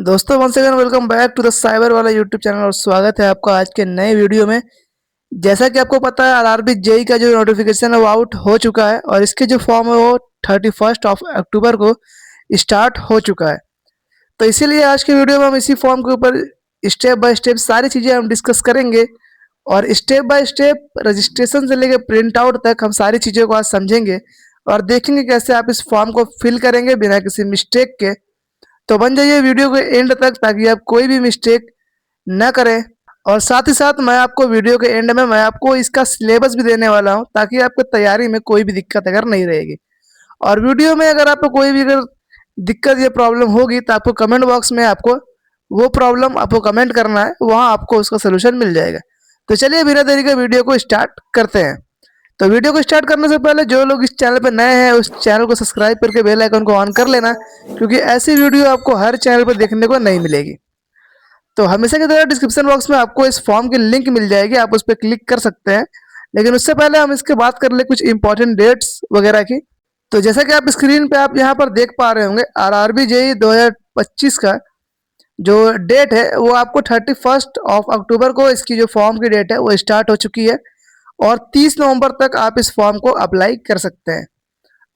दोस्तों once again welcome back to the Cyber Wala YouTube channel और स्वागत है आपका आज के नए वीडियो में। जैसा कि आपको पता है आरआरबी जेई का जो नोटिफिकेशन है वो आउट हो चुका है और इसके जो फॉर्म है वो 31 ऑफ अक्टूबर को स्टार्ट हो चुका है। तो इसीलिए आज के वीडियो में हम इसी फॉर्म के ऊपर स्टेप बाय स्टेप सारी चीज़ें हम डिस्कस करेंगे और स्टेप बाय स्टेप रजिस्ट्रेशन से लेकर प्रिंट आउट तक हम सारी चीज़ों को आज समझेंगे और देखेंगे कैसे आप इस फॉर्म को फिल करेंगे बिना किसी मिस्टेक के। तो बन जाइए वीडियो के एंड तक ताकि आप कोई भी मिस्टेक न करें। और साथ ही साथ मैं आपको वीडियो के एंड में मैं आपको इसका सिलेबस भी देने वाला हूं ताकि आपको तैयारी में कोई भी दिक्कत अगर नहीं रहेगी। और वीडियो में अगर आपको कोई भी अगर दिक्कत या प्रॉब्लम होगी तो आपको कमेंट बॉक्स में आपको वो प्रॉब्लम आपको कमेंट करना है, वहाँ आपको उसका सोल्यूशन मिल जाएगा। तो चलिए बिना देरी के वीडियो को स्टार्ट करते हैं। तो वीडियो को स्टार्ट करने से पहले जो लोग इस चैनल पर नए हैं उस चैनल को सब्सक्राइब करके बेल आइकन को ऑन कर लेना, क्योंकि ऐसी वीडियो आपको हर चैनल पर देखने को नहीं मिलेगी। तो हमेशा की तरह डिस्क्रिप्शन बॉक्स में आपको इस फॉर्म की लिंक मिल जाएगी, आप उस पर क्लिक कर सकते हैं। लेकिन उससे पहले हम इसके बात कर ले कुछ इंपॉर्टेंट डेट्स वगैरह की। तो जैसा कि आप स्क्रीन पे आप यहाँ पर देख पा रहे होंगे आरआरबी जेई 2025 का जो डेट है वो आपको 31 ऑफ अक्टूबर को इसकी जो फॉर्म की डेट है वो स्टार्ट हो चुकी है और 30 नवंबर तक आप इस फॉर्म को अप्लाई कर सकते हैं।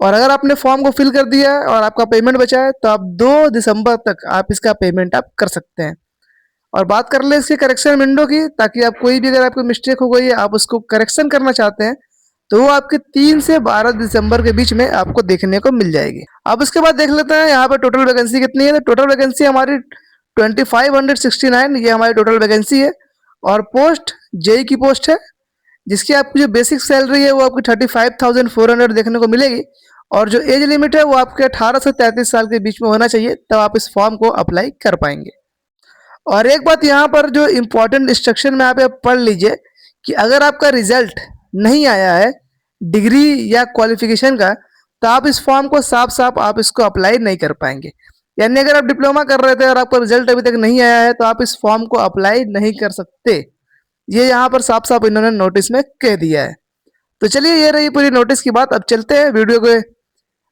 और अगर आपने फॉर्म को फिल कर दिया है और आपका पेमेंट बचा है तो आप 2 दिसंबर तक आप इसका पेमेंट आप कर सकते हैं। और बात कर ले इसकी करेक्शन विंडो की, ताकि आप कोई भी अगर आपको मिस्टेक हो गई है आप उसको करेक्शन करना चाहते हैं तो वो आपके 3 से 12 दिसंबर के बीच में आपको देखने को मिल जाएगी। अब उसके बाद देख लेते हैं यहाँ पर टोटल वैकेंसी कितनी है। तो टोटल वैकेंसी हमारी 2569 ये हमारी टोटल वैकेंसी है। और पोस्ट जेई की पोस्ट है जिसकी आपकी जो बेसिक सैलरी है वो आपकी 35,400 देखने को मिलेगी। और जो एज लिमिट है वो आपके 18 से 33 साल के बीच में होना चाहिए, तब आप इस फॉर्म को अप्लाई कर पाएंगे। और एक बात यहाँ पर जो इम्पोर्टेंट इंस्ट्रक्शन में आप पढ़ लीजिए कि अगर आपका रिजल्ट नहीं आया है डिग्री या क्वालिफिकेशन का तो आप इस फॉर्म को साफ साफ आप इसको अप्लाई नहीं कर पाएंगे। यानी अगर आप डिप्लोमा कर रहे थे और आपका रिजल्ट अभी तक नहीं आया है तो आप इस फॉर्म को अप्लाई नहीं कर सकते। ये यहाँ पर साफ साफ इन्होंने नोटिस में कह दिया है। तो चलिए ये रही पूरी नोटिस की बात। अब चलते हैं वीडियो के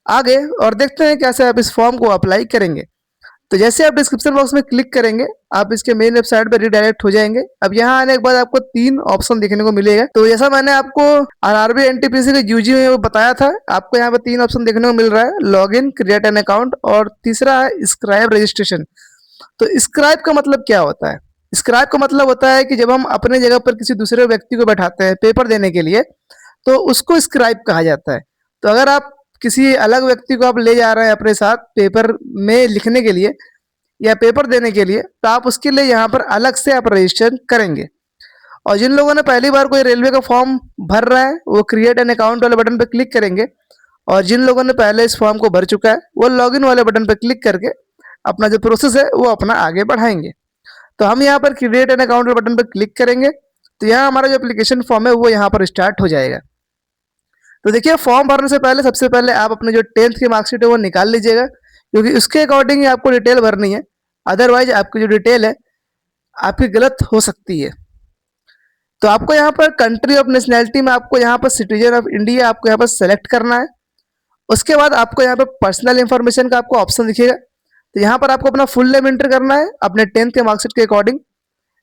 आगे और देखते हैं कैसे आप इस फॉर्म को अप्लाई करेंगे। तो जैसे आप डिस्क्रिप्शन बॉक्स में क्लिक करेंगे आप इसके मेन वेबसाइट पर रिडायरेक्ट हो जाएंगे। अब यहाँ आने के बाद आपको 3 ऑप्शन देखने को मिलेगा। तो जैसा मैंने आपको आरआरबी एनटीपीसी के यूजी में बताया था, आपको यहाँ पर 3 ऑप्शन देखने को मिल रहा है, log in, create an account और तीसरा है स्क्राइब रजिस्ट्रेशन। तो स्क्राइब का मतलब क्या होता है? स्क्राइब का मतलब होता है कि जब हम अपने जगह पर किसी दूसरे व्यक्ति को बैठाते हैं पेपर देने के लिए तो उसको स्क्राइब कहा जाता है। तो अगर आप किसी अलग व्यक्ति को आप ले जा रहे हैं अपने साथ पेपर में लिखने के लिए या पेपर देने के लिए तो आप उसके लिए यहाँ पर अलग से आप रजिस्टर करेंगे। और जिन लोगों ने पहली बार कोई रेलवे का फॉर्म भर रहा है वो क्रिएट एन अकाउंट वाले बटन पर क्लिक करेंगे। और जिन लोगों ने पहले इस फॉर्म को भर चुका है वो लॉगिन वाले बटन पर क्लिक करके अपना जो प्रोसेस है वो अपना आगे बढ़ाएंगे। तो हम यहाँ पर क्रिएट एन अकाउंट बटन पर क्लिक करेंगे तो यहाँ हमारा जो एप्लीकेशन फॉर्म है वो यहाँ पर स्टार्ट हो जाएगा। तो देखिए फॉर्म भरने से पहले सबसे पहले आप अपने जो 10th की मार्कशीट है वो निकाल लीजिएगा, क्योंकि उसके अकॉर्डिंग ही आपको डिटेल भरनी है। अदरवाइज आपकी जो डिटेल है आपकी गलत हो सकती है। तो आपको यहाँ पर कंट्री ऑफ नेशनैलिटी में आपको यहाँ पर सिटीजन ऑफ इंडिया आपको यहाँ पर सेलेक्ट करना है। उसके बाद आपको यहाँ पर पर्सनल इंफॉर्मेशन का आपको ऑप्शन दिखेगा। तो यहाँ पर आपको अपना फुल नेम एंटर करना है अपने 10th के मार्कशीट के अकॉर्डिंग,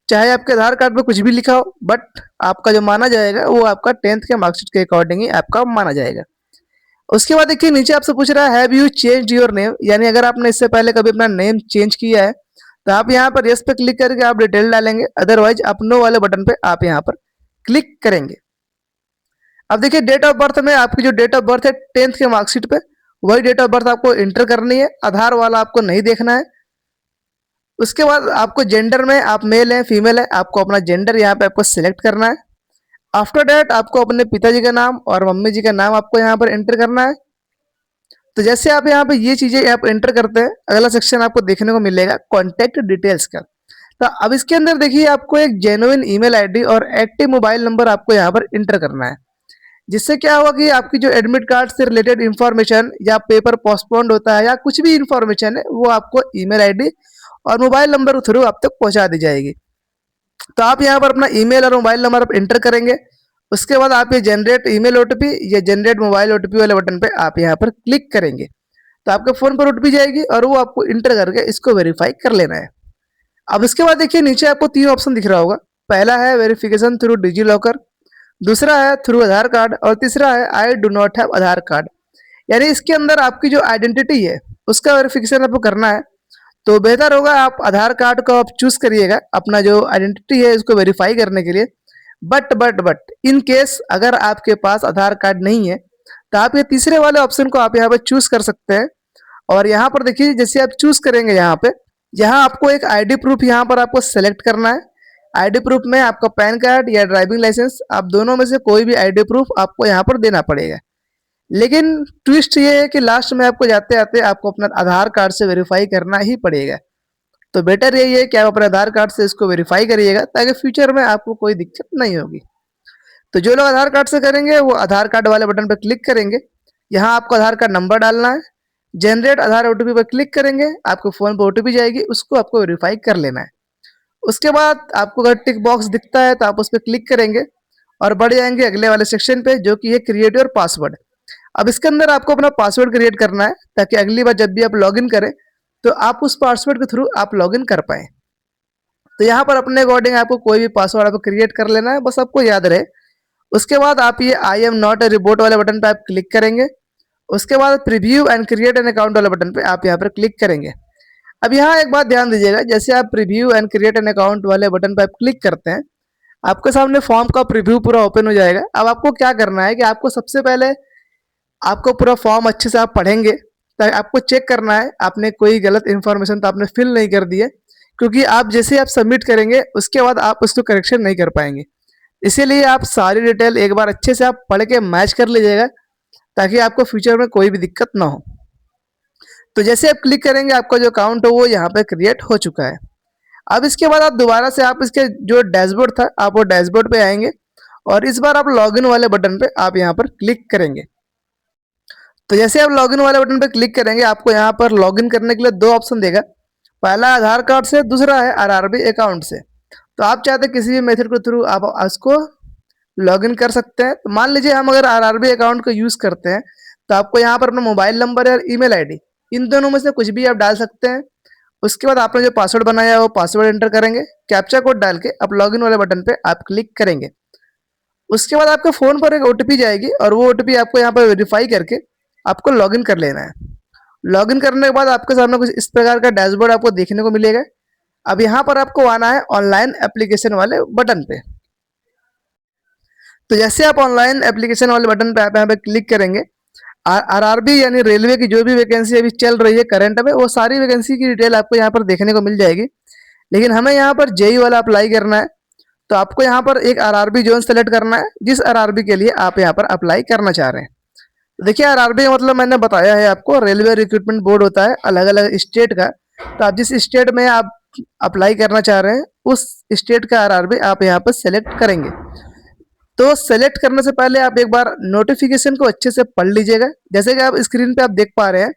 चाहे आपके आधार कार्ड पे कुछ भी लिखा हो, बट आपका जो माना जाएगा वो आपका 10th के मार्कशीट के अकॉर्डिंग ही आपका माना जाएगा। उसके बाद देखिए नीचे आपसे पूछ रहा है have you change your name, यानी अगर आपने इससे पहले कभी अपना नेम चेंज किया है तो आप यहाँ पर यस पे क्लिक करके आप डिटेल डालेंगे। अदरवाइज आप नो वाले बटन पे आप यहाँ पर क्लिक करेंगे। अब देखिए डेट ऑफ बर्थ में आपकी जो डेट ऑफ बर्थ है 10th के मार्कशीट पे वही डेट ऑफ बर्थ आपको इंटर करनी है, आधार वाला आपको नहीं देखना है। उसके बाद आपको जेंडर में आप मेल है फीमेल है आपको अपना जेंडर यहाँ पे आपको सिलेक्ट करना है। आफ्टर डेट आपको अपने पिताजी का नाम और मम्मी जी का नाम आपको यहाँ पर एंटर करना है। तो जैसे आप यहाँ पे ये चीजें आप एंटर करते हैं अगला सेक्शन आपको देखने को मिलेगा कॉन्टैक्ट डिटेल्स का। तो अब इसके अंदर देखिए आपको एक जेन्युइन ईमेल आईडी और एक्टिव मोबाइल नंबर आपको यहाँ पर इंटर करना है, जिससे क्या होगा कि आपकी जो एडमिट कार्ड से रिलेटेड इंफॉर्मेशन या पेपर पोस्टपोन्ड होता है या कुछ भी इंफॉर्मेशन है वो आपको ईमेल आईडी और मोबाइल नंबर के थ्रू आप तक पहुंचा दी जाएगी। तो आप यहाँ पर अपना ईमेल और मोबाइल नंबर आप इंटर करेंगे। उसके बाद आप ये जनरेट ईमेल ओटीपी या जनरेट मोबाइल ओटीपी वाले बटन पे आप यहाँ पर क्लिक करेंगे। तो आपके फ़ोन पर ओटीपी जाएगी और वो आपको इंटर करके इसको वेरीफाई कर लेना है। अब इसके बाद देखिए नीचे आपको 3 ऑप्शन दिख रहा होगा। पहला है वेरिफिकेशन थ्रू डिजी लॉकर, दूसरा है थ्रू आधार कार्ड और तीसरा है I do not have Aadhaar card. यानी इसके अंदर आपकी जो आइडेंटिटी है उसका वेरिफिकेशन आपको करना है। तो बेहतर होगा आप आधार कार्ड को आप चूज करिएगा अपना जो आइडेंटिटी है इसको वेरीफाई करने के लिए। बट इन केस अगर आपके पास आधार कार्ड नहीं है तो आप ये तीसरे वाले ऑप्शन को आप यहाँ पे चूज कर सकते हैं। और यहाँ पर देखिए जैसे आप चूज करेंगे यहाँ पे, यहाँ आपको एक आईडी प्रूफ यहाँ पर आपको सेलेक्ट करना है। आईडी प्रूफ में आपका पैन कार्ड या ड्राइविंग लाइसेंस, आप दोनों में से कोई भी आईडी प्रूफ आपको यहाँ पर देना पड़ेगा। लेकिन ट्विस्ट ये है कि लास्ट में आपको जाते आते आपको अपना आधार कार्ड से वेरीफाई करना ही पड़ेगा। तो बेटर यही है कि आप अपने आधार कार्ड से इसको वेरीफाई करिएगा ताकि फ्यूचर में आपको कोई दिक्कत नहीं होगी। तो जो लोग आधार कार्ड से करेंगे वो आधार कार्ड वाले बटन पर क्लिक करेंगे। यहाँ आपको आधार कार्ड नंबर डालना है, जनरेट आधार ओटीपी पर क्लिक करेंगे, आपको फ़ोन पर ओटीपी जाएगी, उसको आपको वेरीफाई कर लेना है। उसके बाद आपको अगर टिक बॉक्स दिखता है तो आप उस पर क्लिक करेंगे और बढ़ जाएंगे अगले वाले सेक्शन पे जो कि है क्रिएट योर पासवर्ड। अब इसके अंदर आपको अपना पासवर्ड क्रिएट करना है ताकि अगली बार जब भी आप लॉगिन करें तो आप उस पासवर्ड के थ्रू आप लॉगिन कर पाएँ। तो यहाँ पर अपने अकॉर्डिंग आपको कोई भी पासवर्ड आपको क्रिएट कर लेना है, बस आपको याद रहे। उसके बाद आप ये I am not a report वाले बटन पे आप क्लिक करेंगे। उसके बाद preview and create an account वाले बटन पे आप यहाँ पर क्लिक करेंगे। अब यहाँ एक बात ध्यान दीजिएगा, जैसे आप preview and create an account वाले बटन पर आप क्लिक करते हैं आपके सामने फॉर्म का प्रीव्यू पूरा ओपन हो जाएगा। अब आपको क्या करना है कि आपको सबसे पहले आपको पूरा फॉर्म अच्छे से आप पढ़ेंगे ताकि आपको चेक करना है आपने कोई गलत इन्फॉर्मेशन तो आपने फिल नहीं कर दी है, क्योंकि आप जैसे आप सबमिट करेंगे उसके बाद आप उसको करेक्शन नहीं कर पाएंगे। इसीलिए आप सारी डिटेल एक बार अच्छे से आप पढ़ के मैच कर लीजिएगा ताकि आपको फ्यूचर में कोई भी दिक्कत ना हो। तो जैसे आप क्लिक करेंगे आपका जो अकाउंट है वो यहाँ पे क्रिएट हो चुका है। अब इसके बाद आप दोबारा से आप इसके जो डैशबोर्ड था आप वो डैशबोर्ड पे आएंगे और इस बार आप लॉगिन वाले बटन पे आप यहाँ पर क्लिक करेंगे। तो जैसे आप लॉगिन वाले बटन पे क्लिक करेंगे आपको यहाँ पर लॉगिन करने के लिए 2 ऑप्शन देगा। पहला आधार कार्ड से, दूसरा है आरआरबी अकाउंट से। तो आप चाहते किसी भी मेथड के थ्रू आप इसको लॉगिन कर सकते हैं। तो मान लीजिए हम अगर आरआरबी अकाउंट को यूज़ करते हैं तो आपको यहाँ पर अपना मोबाइल नंबर और ईमेल आईडी इन दोनों में से कुछ भी आप डाल सकते हैं। उसके बाद आपने जो पासवर्ड बनाया है वो पासवर्ड एंटर करेंगे, कैप्चा कोड डाल के आप लॉगिन वाले बटन पे आप क्लिक करेंगे। उसके बाद आपके फ़ोन पर एक ओटीपी जाएगी और वो ओटीपी आपको यहाँ पर वेरीफाई करके आपको लॉगिन कर लेना है। लॉगिन करने के बाद आपके सामने कुछ इस प्रकार का डैशबोर्ड आपको देखने को मिलेगा। अब यहाँ पर आपको आना है ऑनलाइन एप्लीकेशन वाले बटन पे। तो जैसे आप ऑनलाइन एप्लीकेशन वाले बटन पे आप यहाँ पे क्लिक करेंगे, आरआरबी यानी रेलवे की जो भी वैकेंसी अभी चल रही है करंट में वो सारी वैकेंसी की डिटेल आपको यहाँ पर देखने को मिल जाएगी। लेकिन हमें यहाँ पर जेई वाला अप्लाई करना है तो आपको यहाँ पर एक आरआरबी जोन सेलेक्ट करना है जिस आरआरबी के लिए आप यहाँ पर अप्लाई करना चाह रहे हैं। तो देखिए आरआरबी का मतलब मैंने बताया है आपको, रेलवे रिक्रूटमेंट बोर्ड होता है अलग अलग स्टेट का। तो आप जिस स्टेट में आप अप्लाई करना चाह रहे हैं उस स्टेट का आरआरबी आप यहाँ पर सेलेक्ट करेंगे। तो सेलेक्ट करने से पहले आप एक बार नोटिफिकेशन को अच्छे से पढ़ लीजिएगा। जैसे कि आप स्क्रीन पे आप देख पा रहे हैं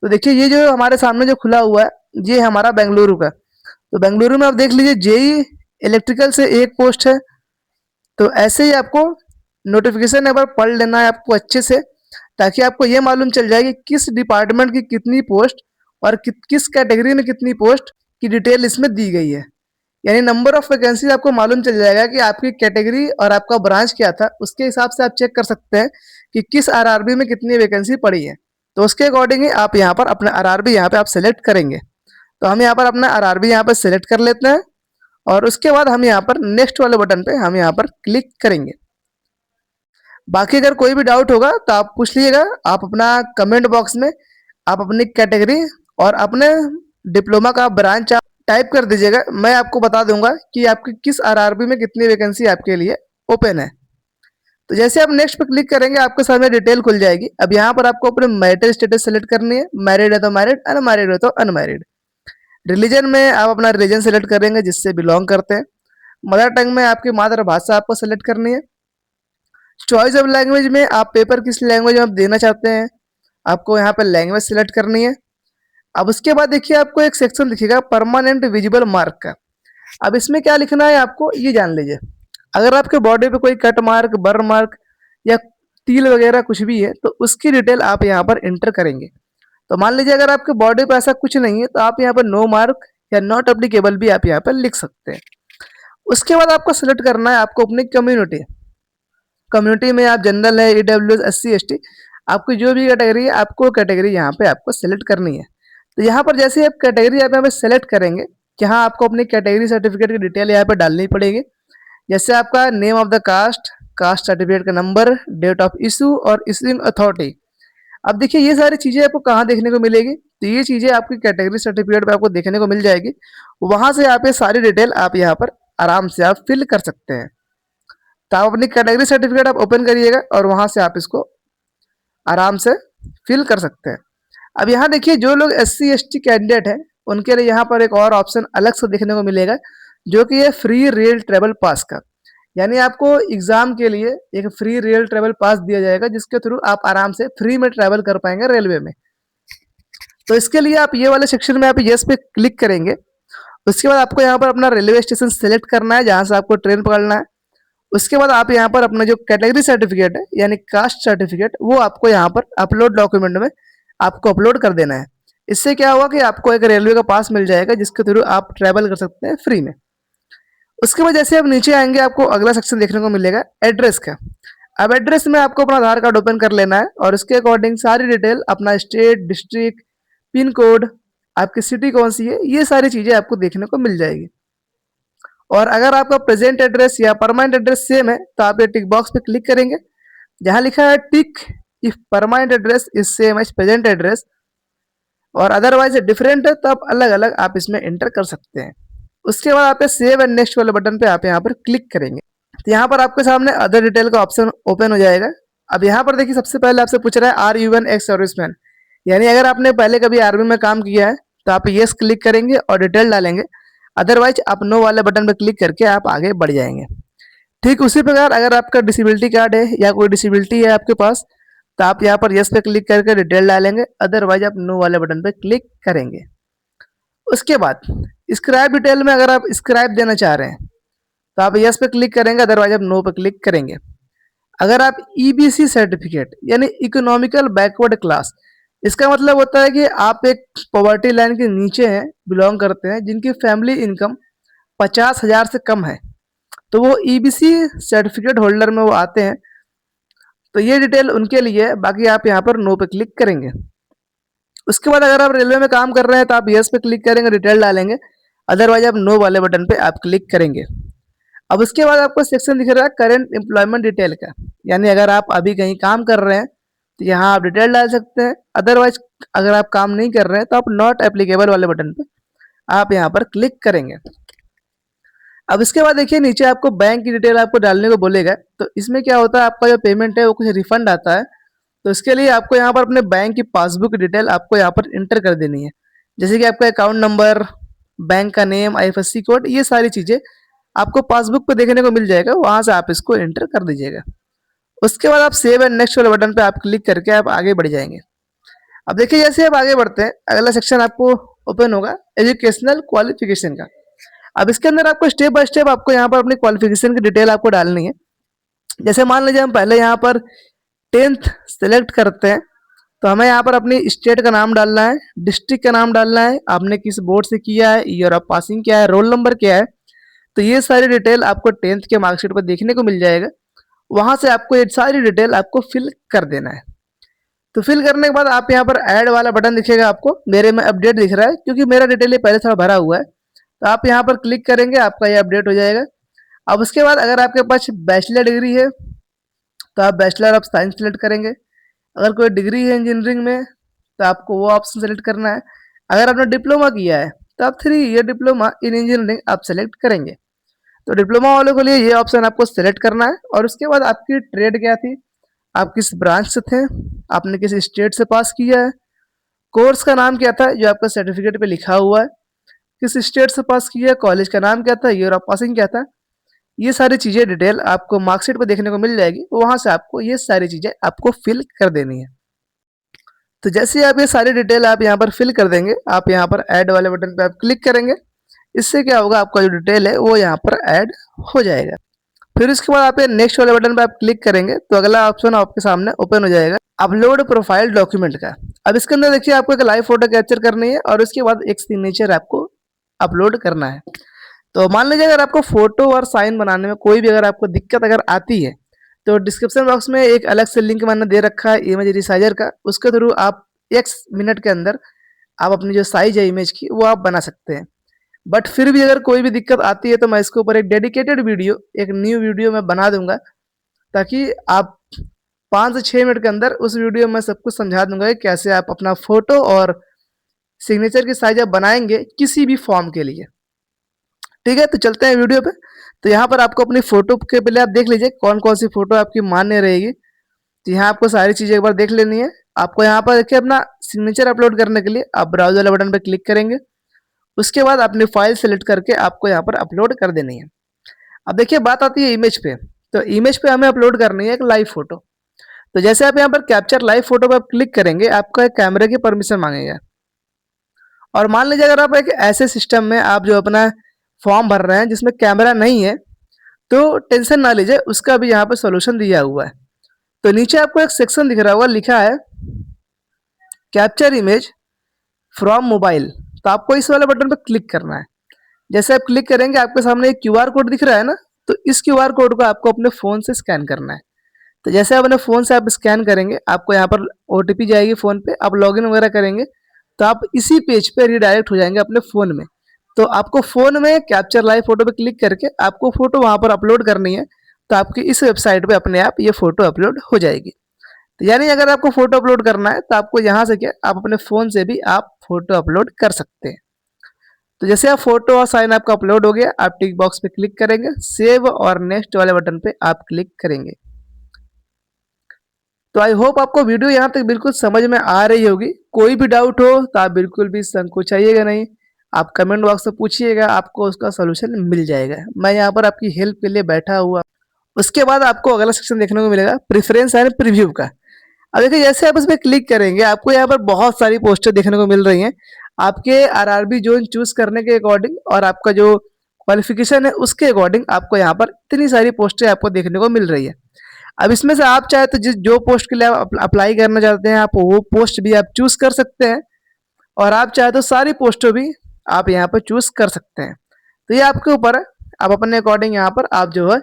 तो देखिए ये जो हमारे सामने जो खुला हुआ है ये हमारा बेंगलुरु का। तो बेंगलुरु में आप देख लीजिए जेई इलेक्ट्रिकल से एक पोस्ट है। तो ऐसे ही आपको नोटिफिकेशन एक बार पढ़ लेना है आपको अच्छे से ताकि आपको ये मालूम चल जाए कि किस डिपार्टमेंट की कितनी पोस्ट और किस कैटेगरी में कितनी पोस्ट की डिटेल इसमें दी गई है। यानी नंबर ऑफ वैकेंसीज आपको मालूम चल जाएगा कि आपकी कैटेगरी और आपका ब्रांच क्या था, उसके हिसाब से आप चेक कर सकते हैं कि किस आरआरबी में कितनी वैकेंसी पड़ी है। तो उसके अकॉर्डिंग ही आप यहाँ पर अपना आरआरबी यहाँ पे आप सेलेक्ट करेंगे। तो हम यहाँ पर अपना आरआरबी यहाँ पर सेलेक्ट कर लेते हैं और उसके बाद हम यहाँ पर नेक्स्ट वाले बटन पे हम यहाँ पर क्लिक करेंगे। बाकी अगर कोई भी डाउट होगा तो आप पूछ लीजिएगा, आप अपना कमेंट बॉक्स में आप अपनी कैटेगरी और अपने डिप्लोमा का ब्रांच आप टाइप कर दीजिएगा। मैं आपको बता दूंगा कि आपकी किस आरआरबी में कितनी वैकेंसी आपके लिए ओपन है। तो जैसे आप नेक्स्ट पे क्लिक करेंगे आपके सामने डिटेल खुल जाएगी। अब यहाँ पर आपको अपने मैरिटल स्टेटस सेलेक्ट करनी है, मैरिड है तो मैरिड, अनमैरिड है तो अनमैरिड। रिलीजन में आप अपना रिलीजन सेलेक्ट करेंगे जिससे बिलोंग करते हैं। मदर टंग में आपकी मातृभाषा आपको सेलेक्ट करनी है। चॉइस ऑफ लैंग्वेज में आप पेपर किस लैंग्वेज में आप देना चाहते हैं आपको यहाँ पे लैंग्वेज सेलेक्ट करनी है। अब उसके बाद देखिए आपको एक सेक्शन दिखेगा परमानेंट विजिबल मार्क का। अब इसमें क्या लिखना है आपको ये जान लीजिए। अगर आपके बॉडी पे कोई कट मार्क, बर्न मार्क या तिल वगैरह कुछ भी है तो उसकी डिटेल आप यहाँ पर इंटर करेंगे। तो मान लीजिए अगर आपके बॉडी पे ऐसा कुछ नहीं है तो आप यहाँ पर नो मार्क या नॉट एप्लीकेबल भी आप यहाँ पर लिख सकते हैं। उसके बाद आपको सिलेक्ट करना है आपको अपनी कम्युनिटी। कम्युनिटी में आप जनरल है, ईडब्ल्यूएस, एससी, एसटी, आपकी जो भी कैटेगरी है आपको कैटेगरी यहाँ पे आपको सेलेक्ट करनी है। तो यहाँ पर जैसे ही आप कैटेगरी आप यहाँ पे सेलेक्ट करेंगे, यहाँ आपको अपनी कैटेगरी सर्टिफिकेट की डिटेल यहाँ पे डालनी पड़ेगी। जैसे आपका name of the caste, caste certificate का नंबर, डेट ऑफ इशू और इशूइंग अथॉरिटी। अब देखिए ये सारी चीज़ें आपको कहाँ देखने को मिलेगी, तो ये चीज़ें आपकी कैटेगरी सर्टिफिकेट पे आपको देखने को मिल जाएगी। वहाँ से आप ये सारी डिटेल आप यहाँ पर आराम से आप फिल कर सकते हैं। तो आप अपनी कैटेगरी सर्टिफिकेट आप ओपन करिएगा और वहाँ से आप इसको आराम से फिल कर सकते हैं। अब यहाँ देखिए जो लोग एससी एसटी कैंडिडेट हैं उनके लिए यहाँ पर एक और ऑप्शन अलग से देखने को मिलेगा, जो कि है फ्री रेल ट्रेवल पास का। यानी आपको एग्जाम के लिए एक फ्री रेल ट्रेवल पास दिया जाएगा, जिसके थ्रू आप आराम से फ्री में ट्रैवल कर पाएंगे रेलवे में। तो इसके लिए आप ये वाले सेक्शन में आप यस पे क्लिक करेंगे। उसके बाद आपको यहाँ पर अपना रेलवे स्टेशन सेलेक्ट करना है जहाँ से आपको ट्रेन पकड़ना है। उसके बाद आप यहाँ पर अपना जो कैटेगरी सर्टिफिकेट है यानी कास्ट सर्टिफिकेट वो आपको यहाँ पर अपलोड डॉक्यूमेंट में आपको अपलोड कर देना है। इससे क्या होगा कि आपको एक रेलवे का पास मिल जाएगा, जिसके थ्रू आप ट्रैवल कर सकते हैं फ्री में। उसके बाद जैसे आप नीचे आएंगे आपको अगला सेक्शन देखने को मिलेगा एड्रेस का। अब एड्रेस में आपको अपना आधार कार्ड ओपन कर लेना है और उसके अकॉर्डिंग सारी डिटेल, अपना स्टेट, डिस्ट्रिक्ट, पिन कोड, आपकी सिटी कौन सी है, ये सारी चीज़ें आपको देखने को मिल जाएगी। और अगर आपका प्रेजेंट एड्रेस या परमानेंट एड्रेस सेम है तो आप ये टिक बॉक्स पे क्लिक करेंगे जहाँ लिखा है tick if permanent address is same as present address और अदरवाइज डिफरेंट है तो आप अलग अलग आप इसमें एंटर कर सकते हैं। उसके बाद आप सेव एंड नेक्स्ट वाले बटन पे आप यहाँ पर क्लिक करेंगे तो यहाँ पर आपके सामने अदर डिटेल का ऑप्शन ओपन हो जाएगा। अब यहाँ पर देखिए सबसे पहले आपसे पूछ रहा है are you an ex serviceman, यानी अगर आपने पहले कभी आर्मी में काम किया है तो आप यस क्लिक करेंगे और डिटेल डालेंगे, अदरवाइज आप नो वाले बटन पर क्लिक करके आप आगे बढ़ जाएंगे। ठीक उसी प्रकार अगर आपका डिसेबिलिटी कार्ड है या कोई डिसेबिलिटी है आपके पास तो आप यहाँ पर यस पे क्लिक करके डिटेल डालेंगे, अदरवाइज आप नो वाले बटन पे क्लिक करेंगे। उसके बाद स्क्राइब डिटेल में अगर आप स्क्राइब देना चाह रहे हैं तो आप यस पे क्लिक करेंगे, अदरवाइज आप नो पे क्लिक करेंगे। अगर आप ईबीसी सर्टिफिकेट यानी इकोनॉमिकल बैकवर्ड क्लास, इसका मतलब होता है कि आप एक पॉवर्टी लाइन के नीचे हैं, बिलोंग करते हैं, जिनकी फैमिली इनकम 50,000 से कम है, तो वो ईबीसी सर्टिफिकेट होल्डर में वो आते हैं। तो ये डिटेल उनके लिए है, बाकी आप यहाँ पर नो पे क्लिक करेंगे। उसके बाद अगर आप रेलवे में काम कर रहे हैं तो आप यस पे क्लिक करेंगे, डिटेल डालेंगे, अदरवाइज आप नो वाले बटन पे आप क्लिक करेंगे। अब उसके बाद आपको सेक्शन दिख रहा है करंट एम्प्लॉयमेंट डिटेल का, यानी अगर आप अभी कहीं काम कर रहे हैं तो यहाँ आप डिटेल डाल सकते हैं, अदरवाइज अगर आप काम नहीं कर रहे हैं तो आप नॉट एप्लीकेबल वाले बटन पे आप यहाँ पर क्लिक करेंगे। अब इसके बाद देखिए नीचे आपको बैंक की डिटेल आपको डालने को बोलेगा, तो इसमें क्या होता है आपका जो पेमेंट है वो कुछ रिफंड आता है, तो इसके लिए आपको यहाँ पर अपने बैंक की पासबुक डिटेल आपको यहाँ पर इंटर कर देनी है, जैसे कि आपका अकाउंट नंबर, बैंक का नेम, आईएफएससी कोड, ये सारी चीज़ें आपको पासबुक पे देखने को मिल जाएगा, वहाँ से आप इसको एंटर कर दीजिएगा। उसके बाद आप सेव एंड नेक्स्ट वाले बटन पे आप क्लिक करके आप आगे बढ़ जाएंगे। अब देखिए जैसे आप आगे बढ़ते हैं अगला सेक्शन आपको ओपन होगा एजुकेशनल क्वालिफिकेशन का। अब इसके अंदर आपको स्टेप बाय स्टेप आपको यहाँ पर अपनी क्वालिफिकेशन की डिटेल आपको डालनी है। जैसे मान लीजिए हम पहले यहाँ पर 10th सेलेक्ट करते हैं तो हमें यहाँ पर अपनी स्टेट का नाम डालना है, डिस्ट्रिक्ट का नाम डालना है, आपने किस बोर्ड से किया है, ईयर ऑफ पासिंग क्या है, रोल नंबर क्या है, तो ये सारी डिटेल आपको 10th के मार्कशीट पर देखने को मिल जाएगा। वहाँ से आपको ये सारी डिटेल आपको फिल कर देना है। तो फिल करने के बाद आप यहाँ पर ऐड वाला बटन दिखेगा आपको, मेरे में अपडेट दिख रहा है क्योंकि मेरा डिटेल ये पहले थोड़ा भरा हुआ है, तो आप यहाँ पर क्लिक करेंगे, आपका ये अपडेट हो जाएगा। अब उसके बाद अगर आपके पास बैचलर डिग्री है तो आप बैचलर ऑफ साइंस सेलेक्ट करेंगे, अगर कोई डिग्री है इंजीनियरिंग में तो आपको वो ऑप्शन सेलेक्ट करना है, अगर आपने डिप्लोमा किया है तो आप 3 ईयर डिप्लोमा इन इंजीनियरिंग आप सेलेक्ट करेंगे। तो डिप्लोमा वालों के लिए ये ऑप्शन आपको सेलेक्ट करना है। और उसके बाद आपकी ट्रेड क्या थी, आप किस ब्रांच से थे, आपने किस स्टेट से पास किया है, कोर्स का नाम क्या था जो आपका सर्टिफिकेट पे लिखा हुआ है, किस स्टेट से पास किया है, कॉलेज का नाम क्या था, ईयर ऑफ पासिंग क्या था, ये सारी चीज़ें डिटेल आपको मार्कशीट पर देखने को मिल जाएगी, वहाँ से आपको ये सारी चीज़ें आपको फिल कर देनी है। तो जैसे ही आप ये सारी डिटेल आप यहाँ पर फिल कर देंगे, आप यहाँ पर ऐड वाले बटन पे आप क्लिक करेंगे, इससे क्या होगा आपका जो डिटेल है वो यहाँ पर ऐड हो जाएगा। फिर उसके बाद आप ये नेक्स्ट वाले बटन पे आप क्लिक करेंगे तो अगला ऑप्शन आपके सामने ओपन हो जाएगा। अपलोड प्रोफाइल डॉक्यूमेंट का। अब इसके अंदर देखिए आपको एक लाइव फोटो कैप्चर करनी है और उसके बाद एक सिग्नेचर आपको अपलोड करना है। तो मान लीजिए अगर आपको फोटो और साइन बनाने में कोई भी अगर आपको दिक्कत अगर आती है, तो डिस्क्रिप्शन बॉक्स में एक अलग से लिंक मैंने दे रखा है इमेज रिसाइजर का, उसके थ्रू आप x मिनट के अंदर आप अपनी जो साइज है इमेज की वो आप बना सकते हैं। बट फिर भी अगर कोई भी दिक्कत आती है तो मैं इसके ऊपर एक डेडिकेटेड वीडियो, एक न्यू वीडियो मैं बना दूंगा, ताकि आप 5 से 6 मिनट के अंदर उस वीडियो में सब कुछ समझा दूंगा कि कैसे आप अपना फोटो और सिग्नेचर की साइज आप बनाएंगे किसी भी फॉर्म के लिए। ठीक है, तो चलते हैं वीडियो पे। तो यहाँ पर आपको अपनी फोटो के पहले आप देख लीजिए कौन कौन सी फोटो आपकी मान्य रहेगी। तो यहाँ आपको सारी चीज़ें एक बार देख लेनी है। आपको यहाँ पर देखिए अपना सिग्नेचर अपलोड करने के लिए आप ब्राउज़र वाले बटन पर क्लिक करेंगे। उसके बाद अपनी फाइल सेलेक्ट करके आपको यहाँ पर अपलोड कर देनी है। अब देखिए बात आती है इमेज पे। तो इमेज पे हमें अपलोड करनी है एक लाइव फोटो। तो जैसे आप यहाँ पर कैप्चर लाइव फोटो पर क्लिक करेंगे, आपका एक कैमरे की परमिशन मांगेगा। और मान लीजिए अगर आप एक ऐसे सिस्टम में आप जो अपना फॉर्म भर रहे हैं जिसमें कैमरा नहीं है, तो टेंशन ना लीजिए, उसका भी यहाँ पर सोल्यूशन दिया हुआ है। तो नीचे आपको एक सेक्शन दिख रहा होगा, लिखा है कैप्चर इमेज फ्रॉम मोबाइल। तो आपको इस वाले बटन पर क्लिक करना है। जैसे आप क्लिक करेंगे आपके सामने एक क्यूआर कोड दिख रहा है ना, तो इस क्यूआर कोड को आपको अपने फ़ोन से स्कैन करना है। तो जैसे अपने फ़ोन से आप स्कैन करेंगे, आपको यहाँ पर ओटीपी जाएगी फ़ोन पे, आप लॉगिन वगैरह करेंगे तो आप इसी पेज पे रिडायरेक्ट हो जाएंगे अपने फ़ोन में। तो आपको फ़ोन में कैप्चर लाइव फोटो पे क्लिक करके आपको फ़ोटो वहाँ पर अपलोड करनी है। तो आपकी इस वेबसाइट पे अपने आप ये फ़ोटो अपलोड हो जाएगी। तो यानी अगर आपको फ़ोटो अपलोड करना है तो आपको यहाँ से क्या, आप अपने फ़ोन से भी आप फ़ोटो अपलोड कर सकते हैं। तो जैसे आप फोटो और साइन आपका अपलोड हो गया, आप टिक बॉक्स पे क्लिक करेंगे, सेव और नेक्स्ट वाले बटन पे आप क्लिक करेंगे। तो आई होप आपको वीडियो यहाँ तक बिल्कुल समझ में आ रही होगी। कोई भी डाउट हो तो आप बिल्कुल भी संकोचाइएगा नहीं, आप कमेंट बॉक्स में पूछिएगा, आपको उसका सोल्यूशन मिल जाएगा। मैं यहाँ पर आपकी हेल्प के लिए बैठा हुआ। उसके बाद आपको अगला सेक्शन देखने को मिलेगा प्रेफरेंस एंड प्रीव्यू का। अब देखिए जैसे आप इस पर क्लिक करेंगे, आपको यहाँ पर बहुत सारी पोस्टर देखने को मिल रही हैं आपके आरआरबी जोन चूज करने के अकॉर्डिंग, और आपका जो क्वालिफिकेशन है उसके अकॉर्डिंग आपको यहाँ पर इतनी सारी पोस्टें आपको देखने को मिल रही है। अब इसमें से आप चाहे तो जिस जो पोस्ट के लिए आप अप्लाई करना चाहते हैं, आप वो पोस्ट भी आप चूज कर सकते हैं, और आप चाहे तो सारी पोस्टों भी आप यहाँ पर चूज कर सकते हैं। तो ये आपके ऊपर है, आप अपने अकॉर्डिंग यहाँ पर आप जो है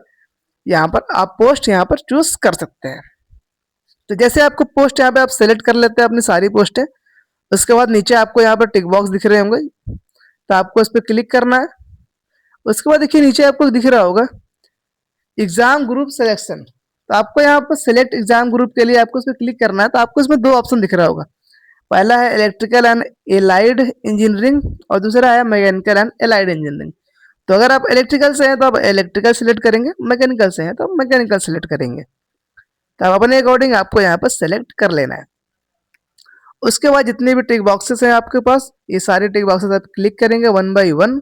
यहाँ पर आप पोस्ट यहाँ पर चूज कर सकते हैं। तो जैसे आपको पोस्ट यहाँ पे आप सेलेक्ट कर लेते हैं अपनी सारी पोस्टें, उसके बाद नीचे आपको यहाँ पर टिक बॉक्स दिख रहे होंगे, तो आपको इस पर क्लिक करना है। उसके बाद देखिए नीचे आपको दिख रहा होगा एग्जाम ग्रुप सिलेक्शन। तो आपको यहाँ पर सिलेक्ट एग्जाम ग्रुप के लिए आपको इस पर क्लिक करना है। तो आपको इसमें दो ऑप्शन दिख रहा होगा, पहला है इलेक्ट्रिकल एंड एलाइड इंजीनियरिंग और दूसरा है मैकेनिकल एंड एलाइड इंजीनियरिंग। तो अगर आप इलेक्ट्रिकल से हैं तो आप इलेक्ट्रिकल सेलेक्ट करेंगे, मैकेनिकल से हैं तो मैकेनिकल सेलेक्ट करेंगे। तो आप अपने अकॉर्डिंग आपको यहाँ पर सेलेक्ट कर लेना है। उसके बाद जितने भी टिक बॉक्सेस हैं आपके पास, ये सारे टिक बॉक्सेस आप क्लिक करेंगे वन बाय वन,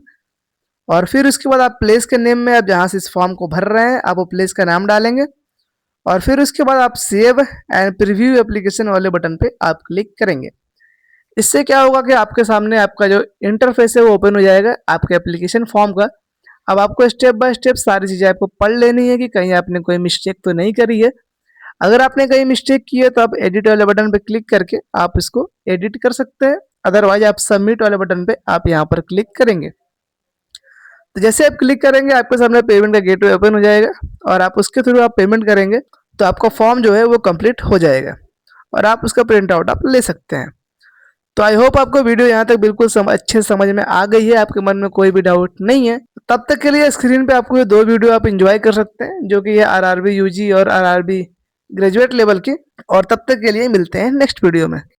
और फिर उसके बाद आप प्लेस के नेम में आप जहाँ से इस फॉर्म को भर रहे हैं आप वो प्लेस का नाम डालेंगे, और फिर उसके बाद आप सेव एंड प्रीव्यू एप्लीकेशन वाले बटन पे आप क्लिक करेंगे। इससे क्या होगा कि आपके सामने आपका जो इंटरफेस है वो ओपन हो जाएगा आपके एप्लीकेशन फॉर्म का। अब आपको स्टेप बाय स्टेप सारी चीज़ें आपको पढ़ लेनी है कि कहीं आपने कोई मिस्टेक तो नहीं करी है। अगर आपने कहीं मिस्टेक की है तो आप एडिट वाले बटन पे क्लिक करके आप इसको एडिट कर सकते हैं, अदरवाइज आप सबमिट वाले बटन पे आप यहाँ पर क्लिक करेंगे। तो जैसे आप क्लिक करेंगे आपके सामने पेमेंट का गेटवे ओपन हो जाएगा, और आप उसके थ्रू आप पेमेंट करेंगे तो आपका फॉर्म जो है वो कंप्लीट हो जाएगा, और आप उसका प्रिंट आउट आप ले सकते हैं। तो आई होप आपको वीडियो यहाँ तक बिल्कुल अच्छे समझ में आ गई है, आपके मन में कोई भी डाउट नहीं है। तब तक के लिए स्क्रीन पे आपको ये दो वीडियो आप एंजॉय कर सकते हैं, जो कि ये आरआरबी यूजी और आरआरबी ग्रेजुएट लेवल की। और तब तक के लिए मिलते हैं नेक्स्ट वीडियो में।